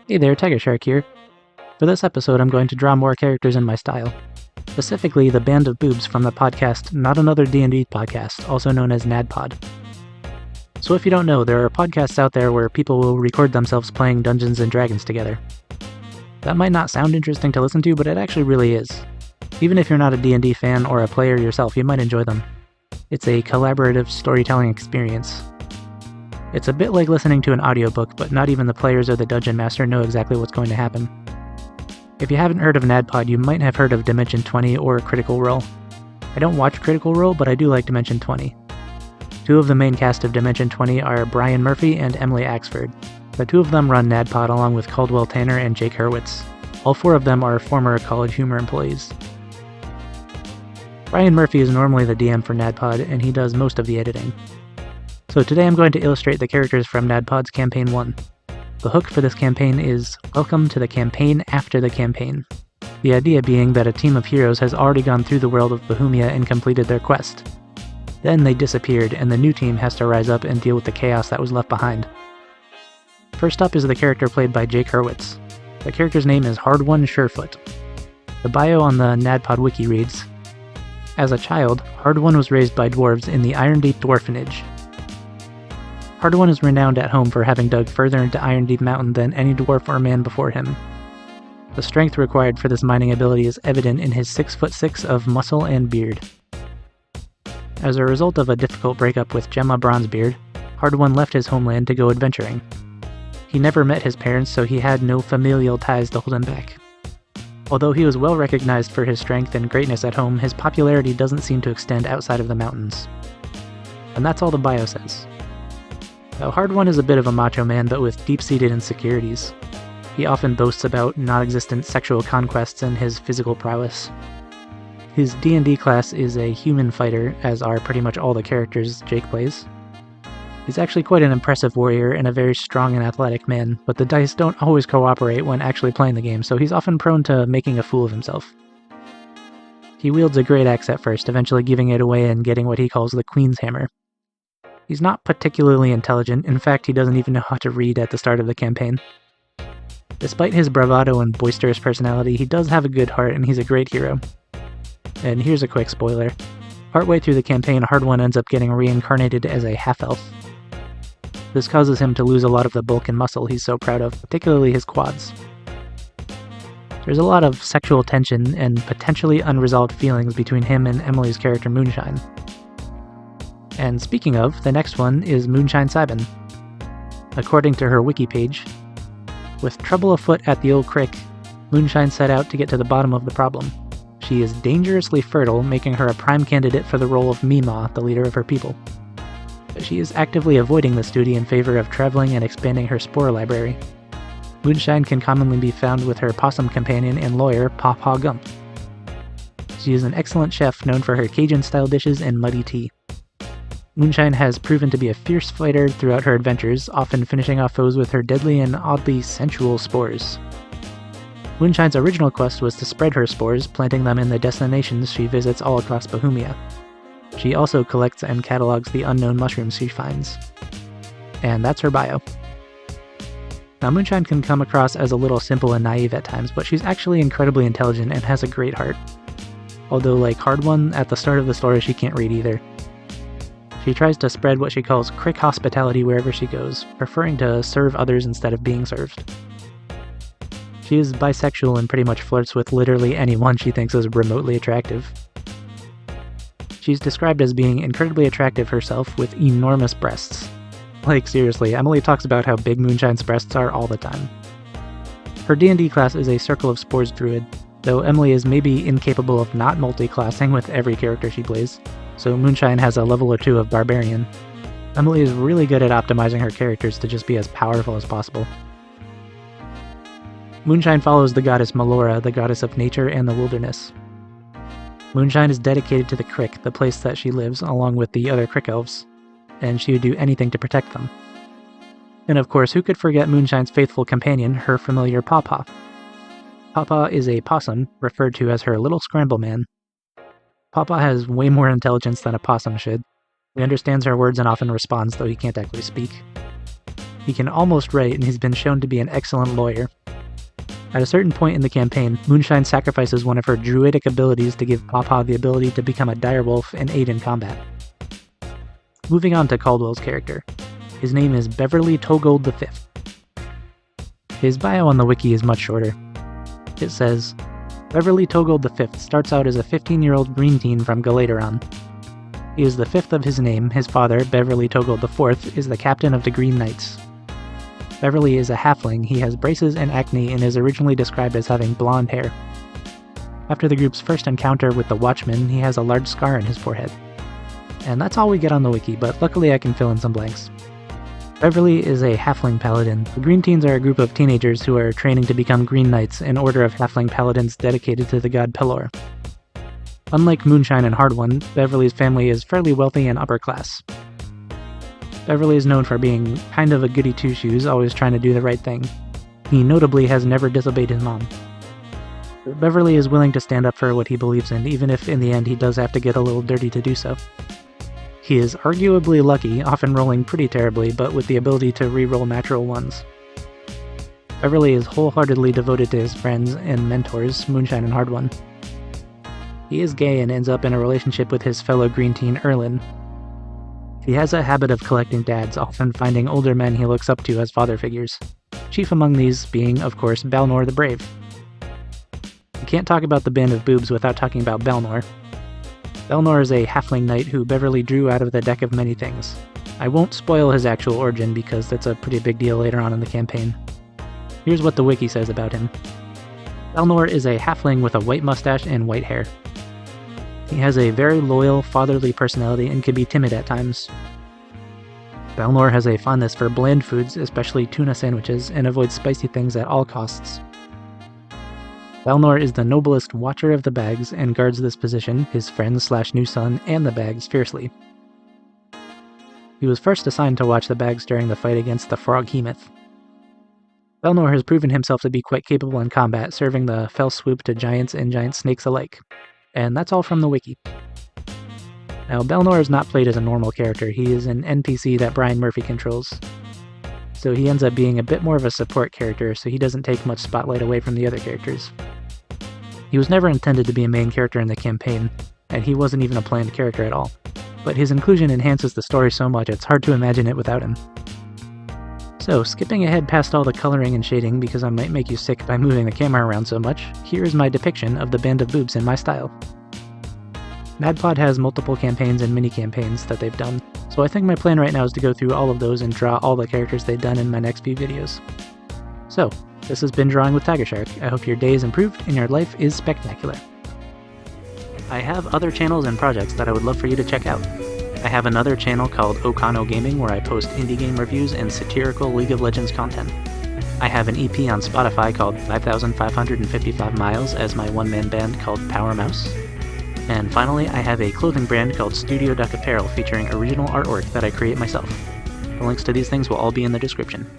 Hey there, TigerShark here. For this episode, I'm going to draw more characters in my style. Specifically, the Band of Boobs from the podcast Not Another D&D Podcast, also known as NADDPOD. So if you don't know, there are podcasts out there where people will record themselves playing Dungeons & Dragons together. That might not sound interesting to listen to, but it actually really is. Even if you're not a D&D fan or a player yourself, you might enjoy them. It's a collaborative storytelling experience. It's a bit like listening to an audiobook, but not even the players or the dungeon master know exactly what's going to happen. If you haven't heard of NADDPOD, you might have heard of Dimension 20 or Critical Role. I don't watch Critical Role, but I do like Dimension 20. Two of the main cast of Dimension 20 are Brian Murphy and Emily Axford. The two of them run NADDPOD along with Caldwell Tanner and Jake Hurwitz. All four of them are former College Humor employees. Brian Murphy is normally the DM for NADDPOD, and he does most of the editing. So today I'm going to illustrate the characters from NADDPOD's Campaign 1. The hook for this campaign is Welcome to the Campaign After the Campaign. The idea being that a team of heroes has already gone through the world of Bohemia and completed their quest. Then they disappeared, and the new team has to rise up and deal with the chaos that was left behind. First up is the character played by Jake Hurwitz. The character's name is Hard-One Surefoot. The bio on the NADDPOD wiki reads, As a child, Hard-One was raised by dwarves in the Iron Deep Dwarfenage. Hard-One is renowned at home for having dug further into Iron Deep Mountain than any dwarf or man before him. The strength required for this mining ability is evident in his 6'6" of muscle and beard. As a result of a difficult breakup with Gemma Bronzebeard, Hard-One left his homeland to go adventuring. He never met his parents, so he had no familial ties to hold him back. Although he was well recognized for his strength and greatness at home, his popularity doesn't seem to extend outside of the mountains. And that's all the bio says. Now, Hard-One is a bit of a macho man, but with deep-seated insecurities. He often boasts about non-existent sexual conquests and his physical prowess. His D&D class is a human fighter, as are pretty much all the characters Jake plays. He's actually quite an impressive warrior and a very strong and athletic man, but the dice don't always cooperate when actually playing the game, so he's often prone to making a fool of himself. He wields a great axe at first, eventually giving it away and getting what he calls the Queen's Hammer. He's not particularly intelligent, in fact he doesn't even know how to read at the start of the campaign. Despite his bravado and boisterous personality, he does have a good heart and he's a great hero. And here's a quick spoiler. Partway through the campaign, Hard-One ends up getting reincarnated as a half-elf. This causes him to lose a lot of the bulk and muscle he's so proud of, particularly his quads. There's a lot of sexual tension and potentially unresolved feelings between him and Emily's character Moonshine. And speaking of, the next one is Moonshine Sabin. According to her wiki page, with trouble afoot at the old crick, Moonshine set out to get to the bottom of the problem. She is dangerously fertile, making her a prime candidate for the role of Mima, the leader of her people. She is actively avoiding this duty in favor of traveling and expanding her spore library. Moonshine can commonly be found with her possum companion and lawyer, Paw Paw Gump. She is an excellent chef known for her Cajun-style dishes and muddy tea. Moonshine has proven to be a fierce fighter throughout her adventures, often finishing off foes with her deadly and oddly sensual spores. Moonshine's original quest was to spread her spores, planting them in the destinations she visits all across Bohemia. She also collects and catalogs the unknown mushrooms she finds. And that's her bio. Now, Moonshine can come across as a little simple and naive at times, but she's actually incredibly intelligent and has a great heart. Although, like Hard-One, at the start of the story she can't read either. She tries to spread what she calls crick hospitality wherever she goes, preferring to serve others instead of being served. She is bisexual and pretty much flirts with literally anyone she thinks is remotely attractive. She's described as being incredibly attractive herself with enormous breasts. Like seriously, Emily talks about how big Moonshine's breasts are all the time. Her D&D class is a Circle of Spores druid, though Emily is maybe incapable of not multi-classing with every character she plays. So Moonshine has a level or two of Barbarian. Emily is really good at optimizing her characters to just be as powerful as possible. Moonshine follows the goddess Melora, the goddess of nature and the wilderness. Moonshine is dedicated to the crick, the place that she lives, along with the other crick elves, and she would do anything to protect them. And of course, who could forget Moonshine's faithful companion, her familiar Paw Paw? Paw Paw is a possum, referred to as her little scramble man. Paw Paw has way more intelligence than a possum should. He understands her words and often responds, though he can't actually speak. He can almost write, and he's been shown to be an excellent lawyer. At a certain point in the campaign, Moonshine sacrifices one of her druidic abilities to give Pawpaw the ability to become a direwolf and aid in combat. Moving on to Caldwell's character. His name is Beverly Togold V. His bio on the wiki is much shorter. It says, Beverly Togold V starts out as a 15-year-old green teen from Galateron. He is the fifth of his name. His father, Beverly Togold IV, is the captain of the Green Knights. Beverly is a halfling. He has braces and acne and is originally described as having blonde hair. After the group's first encounter with the Watchmen, he has a large scar on his forehead. And that's all we get on the wiki, but luckily I can fill in some blanks. Beverly is a halfling paladin. The Green Teens are a group of teenagers who are training to become Green Knights, an order of halfling paladins dedicated to the god Pelor. Unlike Moonshine and Hard One, Beverly's family is fairly wealthy and upper class. Beverly is known for being kind of a goody two-shoes, always trying to do the right thing. He notably has never disobeyed his mom. Beverly is willing to stand up for what he believes in, even if in the end he does have to get a little dirty to do so. He is arguably lucky, often rolling pretty terribly, but with the ability to re-roll natural ones. Beverly is wholeheartedly devoted to his friends and mentors, Moonshine and Hard One. He is gay and ends up in a relationship with his fellow green teen, Erlin. He has a habit of collecting dads, often finding older men he looks up to as father figures, chief among these being, of course, Balnor the Brave. You can't talk about the Band of Boobs without talking about Balnor. Balnor is a halfling knight who Beverly drew out of the deck of many things. I won't spoil his actual origin because that's a pretty big deal later on in the campaign. Here's what the wiki says about him. Balnor is a halfling with a white mustache and white hair. He has a very loyal, fatherly personality and can be timid at times. Balnor has a fondness for bland foods, especially tuna sandwiches, and avoids spicy things at all costs. Balnor is the noblest watcher of the bags and guards this position, his friends/new son, and the bags fiercely. He was first assigned to watch the bags during the fight against the Froghemoth. Balnor has proven himself to be quite capable in combat, serving the fell swoop to giants and giant snakes alike. And that's all from the wiki. Now, Balnor is not played as a normal character. He is an NPC that Brian Murphy controls. So he ends up being a bit more of a support character, so he doesn't take much spotlight away from the other characters. He was never intended to be a main character in the campaign, and he wasn't even a planned character at all. But his inclusion enhances the story so much it's hard to imagine it without him. So, skipping ahead past all the coloring and shading because I might make you sick by moving the camera around so much, here is my depiction of the Band of Boobs in my style. NADDPOD has multiple campaigns and mini-campaigns that they've done, so I think my plan right now is to go through all of those and draw all the characters they've done in my next few videos. So, this has been Drawing with TigerShark. I hope your day is improved and your life is spectacular. I have other channels and projects that I would love for you to check out. I have another channel called Okano Gaming where I post indie game reviews and satirical League of Legends content. I have an EP on Spotify called 5,555 Miles as my one-man band called Power Mouse. And finally, I have a clothing brand called Studio Duck Apparel featuring original artwork that I create myself. The links to these things will all be in the description.